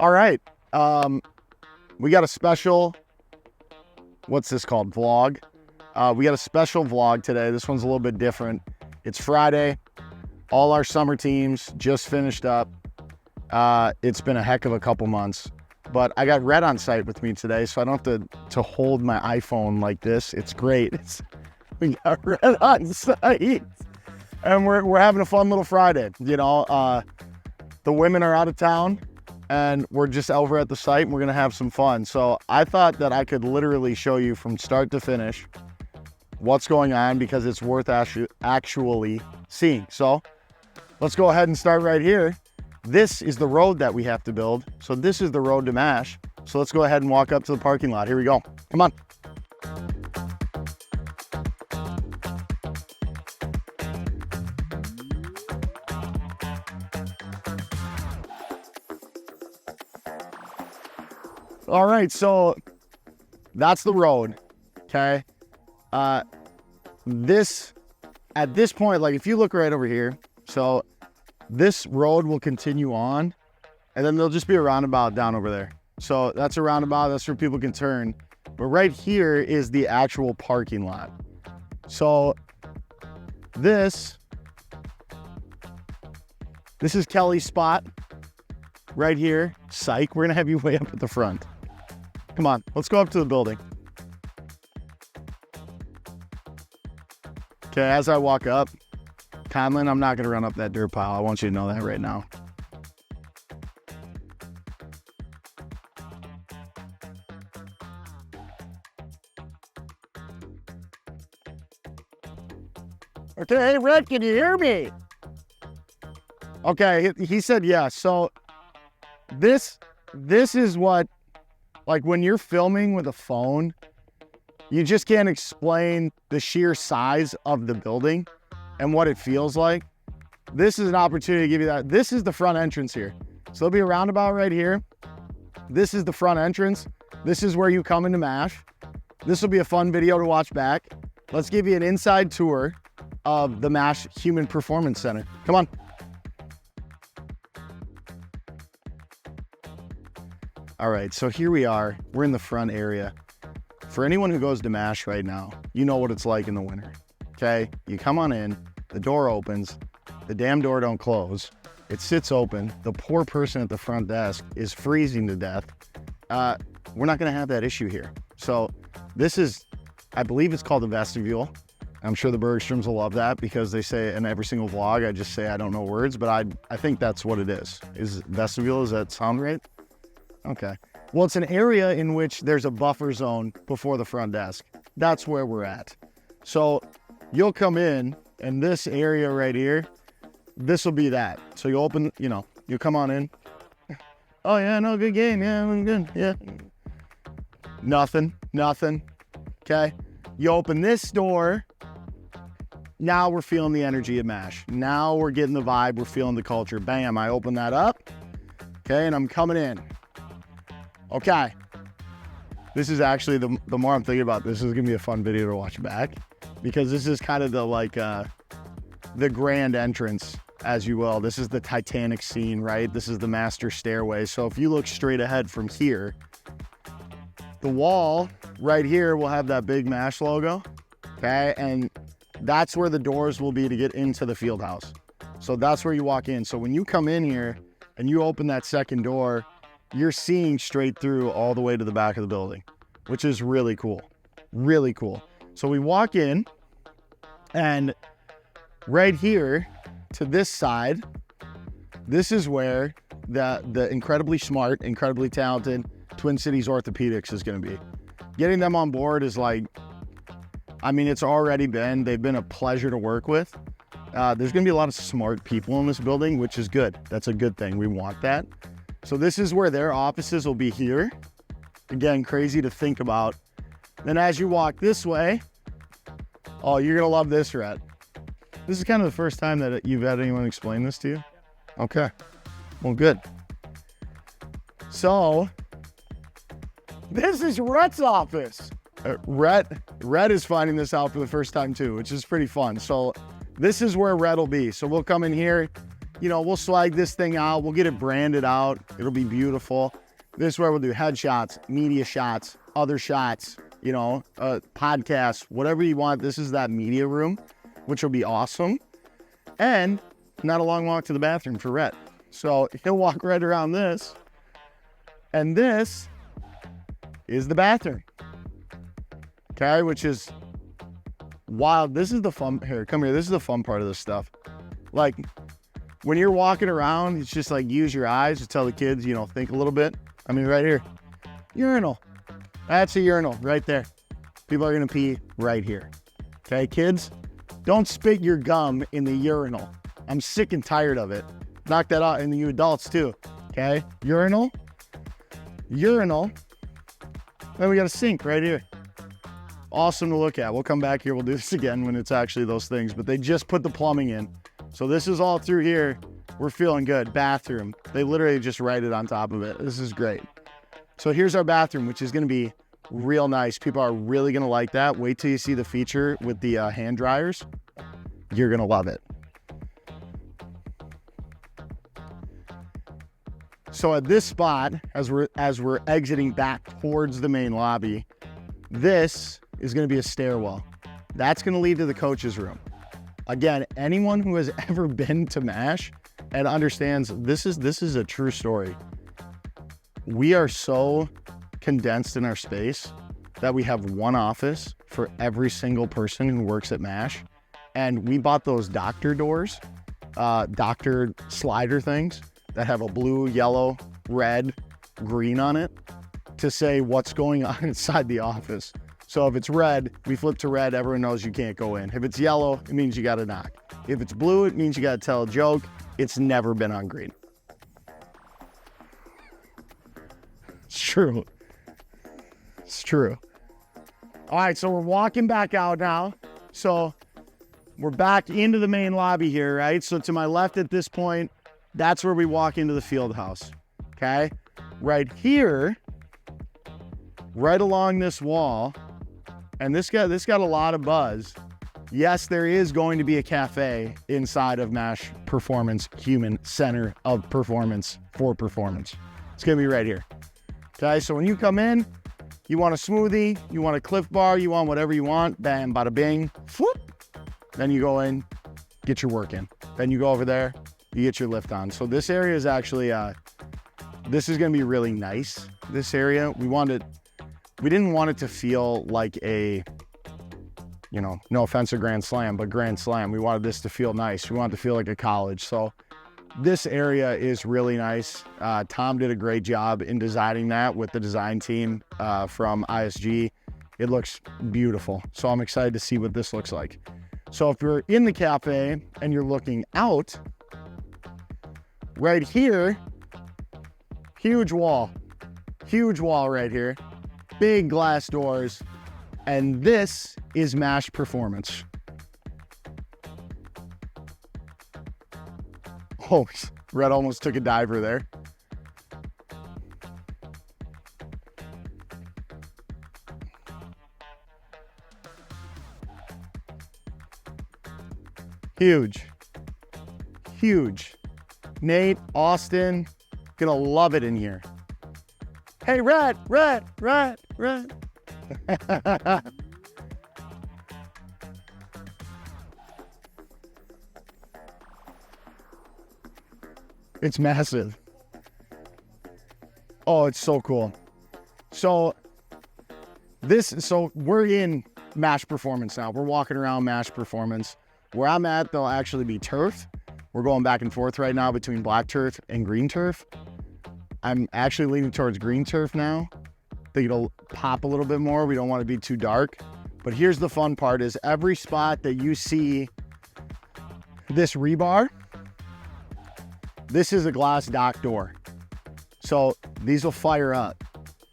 All right. We got a special, what's this called? Vlog. We got a special vlog today. This one's a little bit different. It's Friday. All our summer teams just finished up. It's been a heck of a couple months, but I got Rhett on site with me today, so I don't have to hold my iPhone like this. It's great. We got Rhett on site, and we're having a fun little Friday. You know, the women are out of town, and we're just over at the site, and we're gonna have some fun. So I thought that I could literally show you from start to finish what's going on, because it's worth actually seeing. So let's go ahead and start right here. This is the road that we have to build. So this is the road to MASH. So let's go ahead and walk up to the parking lot. Here we go. Come on. All right, so that's the road, okay? At this point, like if you look right over here, so this road will continue on, and then there'll just be a roundabout down over there. So that's a roundabout, that's where people can turn. But right here is the actual parking lot. So this is Kelly's spot right here. Psych, we're gonna have you way up at the front. Come on, let's go up to the building. Okay, as I walk up, Conlon, I'm not gonna run up that dirt pile. I want you to know that right now. Okay, hey, Rhett, can you hear me? Okay, he said yes. So this is what, like when you're filming with a phone, you just can't explain the sheer size of the building and what it feels like. This is an opportunity to give you that. This is the front entrance here. So there'll be a roundabout right here. This is the front entrance. This is where you come into MASH. This will be a fun video to watch back. Let's give you an inside tour of the MASH Human Performance Center. Come on. All right, so here we are. We're in the front area. For anyone who goes to MASH right now, you know what it's like in the winter, okay? You come on in, the door opens, the damn door don't close. It sits open. The poor person at the front desk is freezing to death. We're not gonna have that issue here. So this is, I believe it's called the vestibule. I'm sure the Bergstroms will love that, because they say in every single vlog, I just say I don't know words, but I think that's what it is. Is vestibule, does that sound right? Okay. Well, it's an area in which there's a buffer zone before the front desk. That's where we're at. So you'll come in, and this area right here, this will be that. So you open, you know, you come on in. Oh yeah, no, good game. Yeah, I'm good. Yeah. Nothing. Okay. You open this door. Now we're feeling the energy of MASH. Now we're getting the vibe. We're feeling the culture. Bam, I open that up. Okay, and I'm coming in. Okay, this is actually, the more I'm thinking about this is gonna be a fun video to watch back, because this is kind of the the grand entrance, as you will. This is the Titanic scene, right? This is the master stairway. So if you look straight ahead from here, the wall right here will have that big MASH logo, okay? And that's where the doors will be to get into the field house. So that's where you walk in. So when you come in here and you open that second door, you're seeing straight through all the way to the back of the building, which is really cool, really cool. So we walk in, and right here to this side, this is where the incredibly smart, incredibly talented Twin Cities Orthopedics is gonna be. Getting them on board is like, I mean, they've been a pleasure to work with. There's gonna be a lot of smart people in this building, which is good. That's a good thing, we want that. So this is where their offices will be here. Again, crazy to think about. Then as you walk this way, oh, you're gonna love this, Rhett. This is kind of the first time that you've had anyone explain this to you? Okay, well, good. So, this is Rhett's office. Rhett is finding this out for the first time too, which is pretty fun. So this is where Rhett will be. So we'll come in here. we'll swag this thing out. We'll get it branded out. It'll be beautiful. This is where we'll do headshots, media shots, other shots, podcasts, whatever you want. This is that media room, which will be awesome. And not a long walk to the bathroom for Rhett. So he'll walk right around this. And this is the bathroom. Okay, which is wild. This is the fun. Here, come here. This is the fun part of this stuff. Like, when you're walking around, it's just like use your eyes to tell the kids, think a little bit. I mean, right here, urinal. That's a urinal right there. People are going to pee right here. Okay, kids, don't spit your gum in the urinal. I'm sick and tired of it. Knock that out. And you adults too. Okay, urinal. Then we got a sink right here. Awesome to look at. We'll come back here. We'll do this again when it's actually those things. But they just put the plumbing in. So this is all through here. We're feeling good. Bathroom. They literally just write it on top of it. This is great. So here's our bathroom, which is going to be real nice. People are really going to like that. Wait till you see the feature with the hand dryers. You're going to love it. So at this spot, as we're exiting back towards the main lobby, this is going to be a stairwell. That's going to lead to the coach's room. Again, anyone who has ever been to MASH and understands this is a true story. We are so condensed in our space that we have one office for every single person who works at MASH. And we bought those doctor doors, doctor slider things that have a blue, yellow, red, green on it to say what's going on inside the office. So if it's red, we flip to red, everyone knows you can't go in. If it's yellow, it means you got to knock. If it's blue, it means you got to tell a joke. It's never been on green. It's true. It's true. All right, so we're walking back out now. So we're back into the main lobby here, right? So to my left at this point, that's where we walk into the field house, okay? Right here, right along this wall, and this got a lot of buzz. Yes, there is going to be a cafe inside of MASH Performance Human Center of Performance for Performance. It's gonna be right here, okay? So when you come in, you want a smoothie, you want a Cliff Bar, you want whatever you want, bam, bada bing, whoop. Then you go in, get your work in. Then you go over there, you get your lift on. So this area is actually, this is gonna be really nice, this area. We didn't want it to feel like a, no offense to Grand Slam, but Grand Slam. We wanted this to feel nice. We wanted it to feel like a college. So this area is really nice. Tom did a great job in designing that with the design team from ISG. It looks beautiful. So I'm excited to see what this looks like. So if you're in the cafe and you're looking out, right here, huge wall right here, big glass doors, and this is MASH Performance. Oh, Red almost took a diver there. Huge. Nate, Austin, gonna love it in here. Hey, Red. It's massive. Oh, it's so cool. So we're in MASH Performance now. We're walking around MASH Performance. Where I'm at, there'll actually be turf. We're going back and forth right now between black turf and green turf. I'm actually leaning towards green turf now. I think it'll pop a little bit more. We don't want to be too dark. But here's the fun part is every spot that you see this rebar, this is a glass dock door. So these will fire up.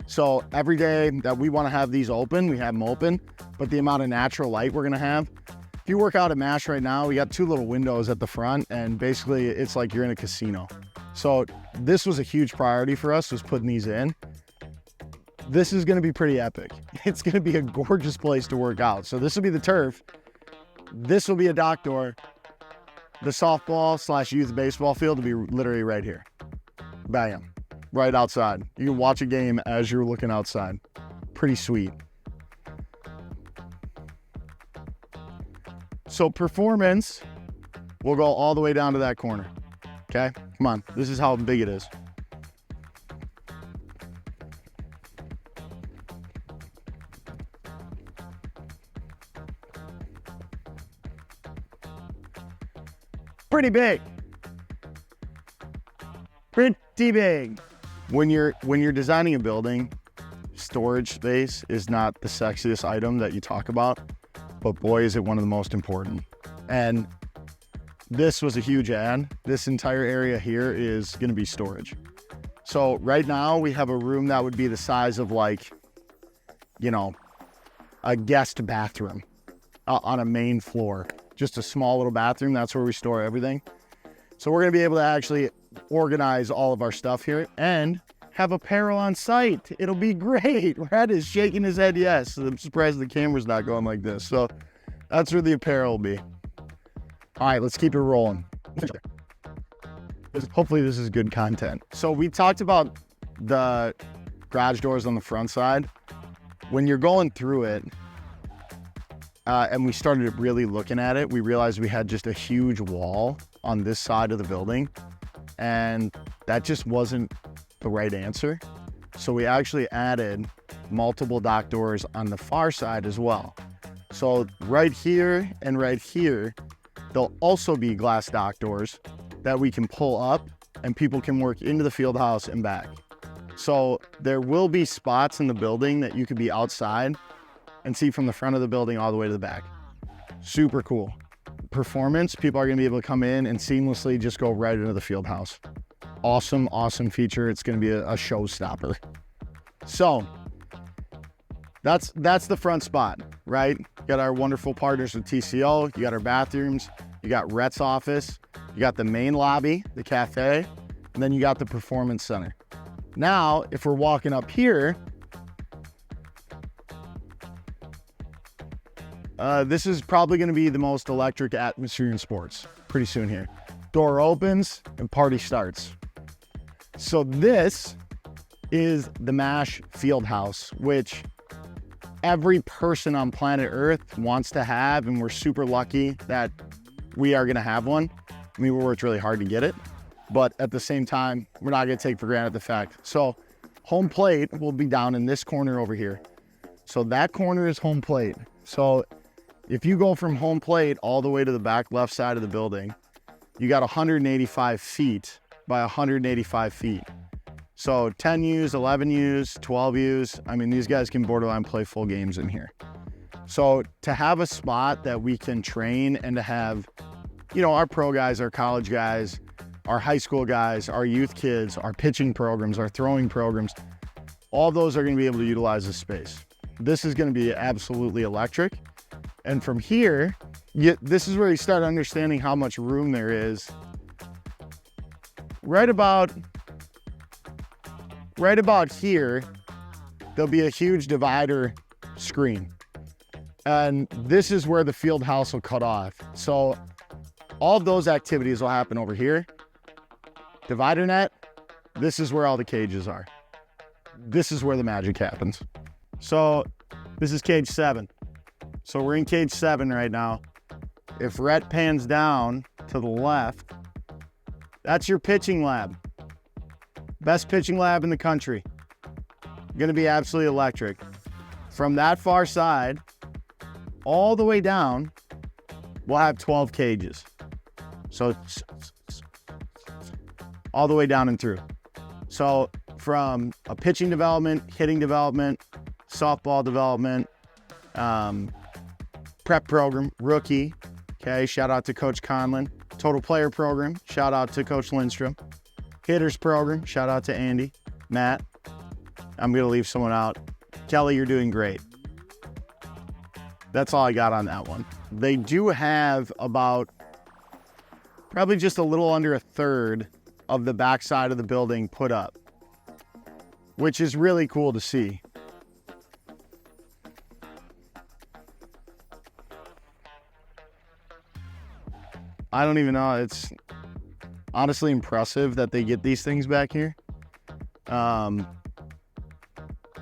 So every day that we want to have these open, we have them open, but the amount of natural light we're going to have, if you work out at MASH right now, we got two little windows at the front and basically it's like you're in a casino. So this was a huge priority for us, was putting these in. This is gonna be pretty epic. It's gonna be a gorgeous place to work out. So this will be the turf. This will be a dock door. the softball / youth baseball field will be literally right here. Bam, right outside. You can watch a game as you're looking outside. Pretty sweet. So performance will go all the way down to that corner. Okay, come on. This is how big it is. Pretty big. Pretty big. When you're designing a building, storage space is not the sexiest item that you talk about, but boy, is it one of the most important. And this was a huge ad. This entire area here is going to be storage. So right now we have a room that would be the size of like, you know, a guest bathroom on a main floor. Just a small little bathroom. That's where we store everything. So we're going to be able to actually organize all of our stuff here and have apparel on site. It'll be great. Brad is shaking his head yes. I'm surprised the camera's not going like this. So that's where the apparel will be. All right, let's keep it rolling. Hopefully this is good content. So we talked about the garage doors on the front side. When you're going through it, and we started really looking at it, we realized we had just a huge wall on this side of the building, and that just wasn't the right answer. So we actually added multiple dock doors on the far side as well. So right here and right here, there'll also be glass dock doors that we can pull up and people can work into the field house and back. So there will be spots in the building that you could be outside and see from the front of the building all the way to the back. Super cool. Performance, people are gonna be able to come in and seamlessly just go right into the field house. Awesome, awesome feature. It's gonna be a showstopper. So that's the front spot, right? You got our wonderful partners with TCO, you got our bathrooms, you got Rhett's office, you got the main lobby, the cafe, and then you got the performance center. Now, if we're walking up here, this is probably going to be the most electric atmosphere in sports pretty soon here. Door opens and party starts. So this is the MASH Fieldhouse, which every person on planet Earth wants to have, and we're super lucky that we are going to have one. I mean, we worked really hard to get it, but at the same time, we're not going to take for granted the fact. So home plate will be down in this corner over here. So that corner is home plate. So if you go from home plate all the way to the back left side of the building, you got 185 feet by 185 feet. So 10 U's, 11 U's, 12 U's. I mean, these guys can borderline play full games in here. So to have a spot that we can train and to have, you know, our pro guys, our college guys, our high school guys, our youth kids, our pitching programs, our throwing programs, all those are going to be able to utilize this space. This is going to be absolutely electric. And from here, this is where you start understanding how much room there is. Right about here, there'll be a huge divider screen. And this is where the field house will cut off. So all of those activities will happen over here. Divider net, this is where all the cages are. This is where the magic happens. So this is cage 7. So we're in cage 7 right now. If Rhett pans down to the left, that's your pitching lab. Best pitching lab in the country. Gonna be absolutely electric. From that far side, all the way down, we'll have 12 cages. So all the way down and through. So from a pitching development, hitting development, softball development, prep program, rookie, okay, shout out to Coach Conlon. Total player program, shout out to Coach Lindstrom. Hitters program, shout out to Andy, Matt. I'm gonna leave someone out. Kelly, you're doing great. That's all I got on that one. They do have about probably just a little under a third of the backside of the building put up, which is really cool to see. I don't even know. It's honestly impressive that they get these things back here.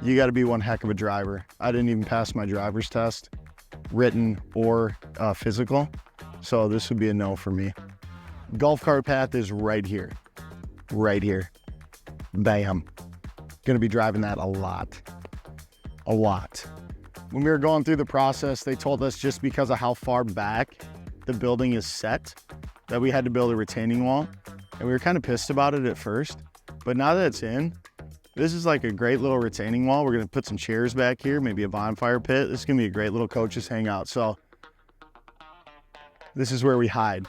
You got to be one heck of a driver. I didn't even pass my driver's test, written or physical. So this would be a no for me. Golf cart path is right here. Right here. Bam. Gonna be driving that a lot. A lot. When we were going through the process, they told us just because of how far back the building is set, that we had to build a retaining wall. And we were kind of pissed about it at first. But now that it's in, this is like a great little retaining wall. We're gonna put some chairs back here, maybe a bonfire pit. This is gonna be a great little coaches hangout. So this is where we hide.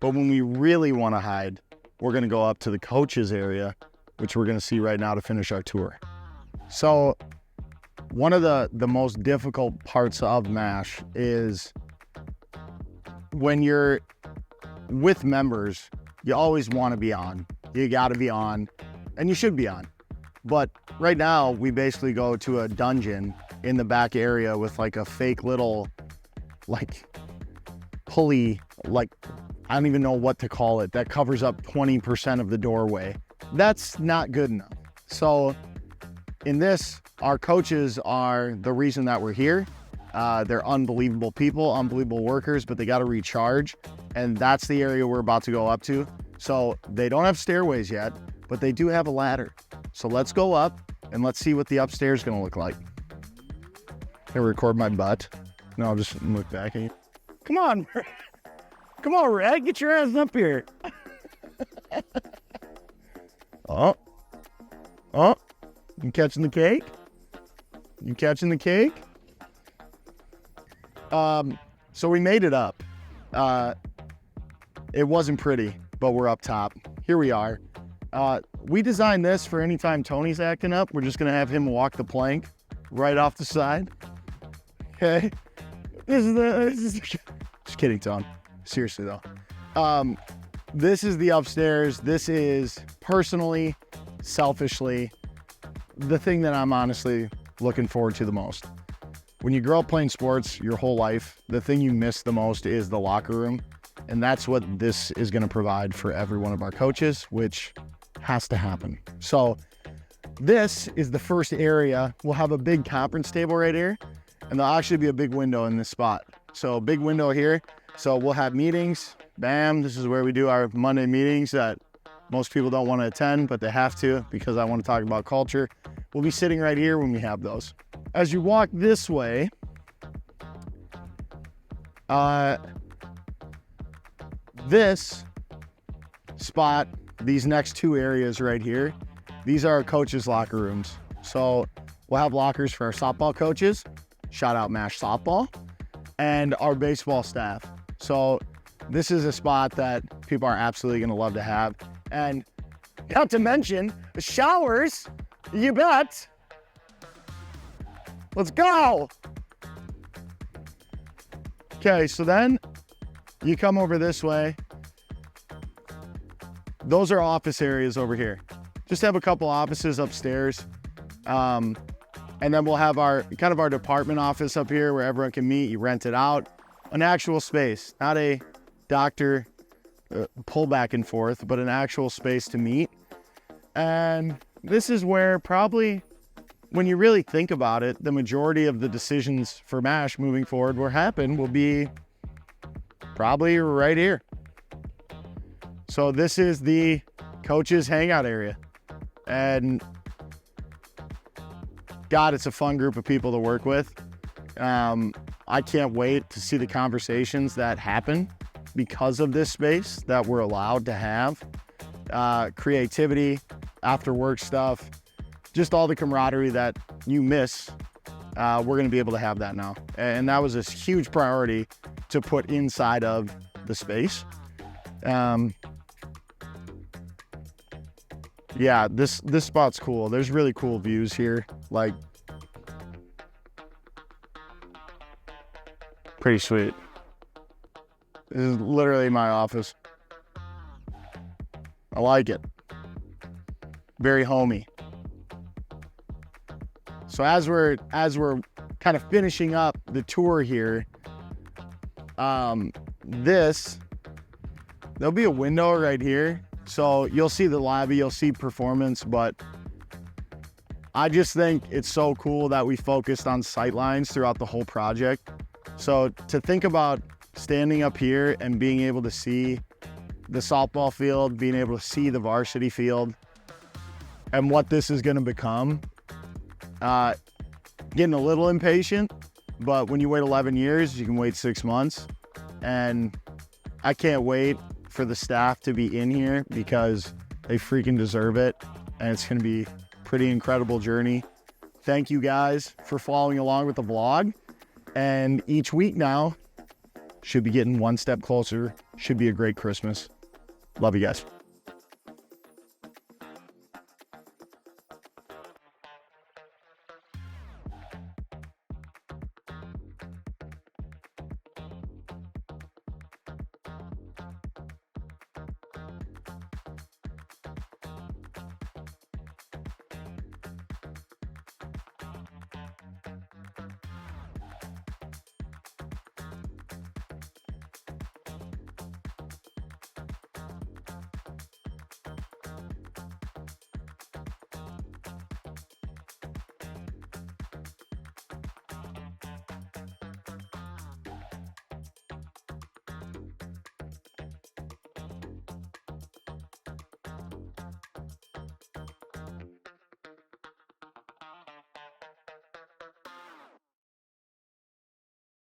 But when we really wanna hide, we're gonna go up to the coaches area, which we're gonna see right now to finish our tour. So one of the most difficult parts of MASH is when you're with members, you always wanna be on. You gotta be on, and you should be on. But right now, we basically go to a dungeon in the back area with like a fake little, like, pulley, like, I don't even know what to call it, that covers up 20% of the doorway. That's not good enough. So in this, our coaches are the reason that we're here. They're unbelievable people, unbelievable workers, but they got to recharge. And that's the area we're about to go up to. So they don't have stairways yet, but they do have a ladder. So let's go up and let's see what the upstairs is gonna look like. Can I record my butt? No, I'll just look back at you. Come on, come on, Red, get your ass up here. Oh, you catching the cake? You catching the cake? So we made it up. It wasn't pretty, but we're up top. Here we are. We designed this for anytime Tony's acting up. We're just gonna have him walk the plank right off the side. Okay. Just kidding, Tone. Seriously though. This is the upstairs. This is personally, selfishly, the thing that I'm honestly looking forward to the most. When you grow up playing sports your whole life, the thing you miss the most is the locker room. And that's what this is gonna provide for every one of our coaches, which has to happen. So this is the first area. We'll have a big conference table right here, and there'll actually be a big window in this spot. So big window here. So we'll have meetings. Bam, this is where we do our Monday meetings that most people don't want to attend, but they have to because I want to talk about culture. We'll be sitting right here when we have those. As you walk this way, this spot, these next two areas right here, these are our coaches' locker rooms. So we'll have lockers for our softball coaches, shout out MASH softball, and our baseball staff. So this is a spot that people are absolutely gonna love to have. And not to mention the showers, you bet. Let's go. Okay, so then you come over this way. Those are office areas over here. Just have a couple offices upstairs. And then we'll have our kind of our department office up here where everyone can meet. You rent it out. An actual space, not a doctor pull back and forth, but an actual space to meet. And this is where probably, when you really think about it, the majority of the decisions for MASH moving forward will be probably right here. So this is the coaches hangout area. And God, it's a fun group of people to work with. I can't wait to see the conversations that happen because of this space that we're allowed to have. Creativity, after work stuff, just all the camaraderie that you miss. We're gonna be able to have that now. And that was a huge priority to put inside of the space. Yeah, this spot's cool. There's really cool views here. Like, pretty sweet. This is literally my office. I like it. Very homey. So as we're kind of finishing up the tour here, this there'll be a window right here. So you'll see the lobby, you'll see performance, but I just think it's so cool that we focused on sightlines throughout the whole project. So to think about standing up here and being able to see the softball field, being able to see the varsity field, and what this is gonna become, getting a little impatient, but when you wait 11 years, you can wait 6 months. And I can't wait for the staff to be in here because they freaking deserve it. And it's gonna be a pretty incredible journey. Thank you guys for following along with the vlog. And each week now should be getting one step closer. Should be a great Christmas. Love you guys.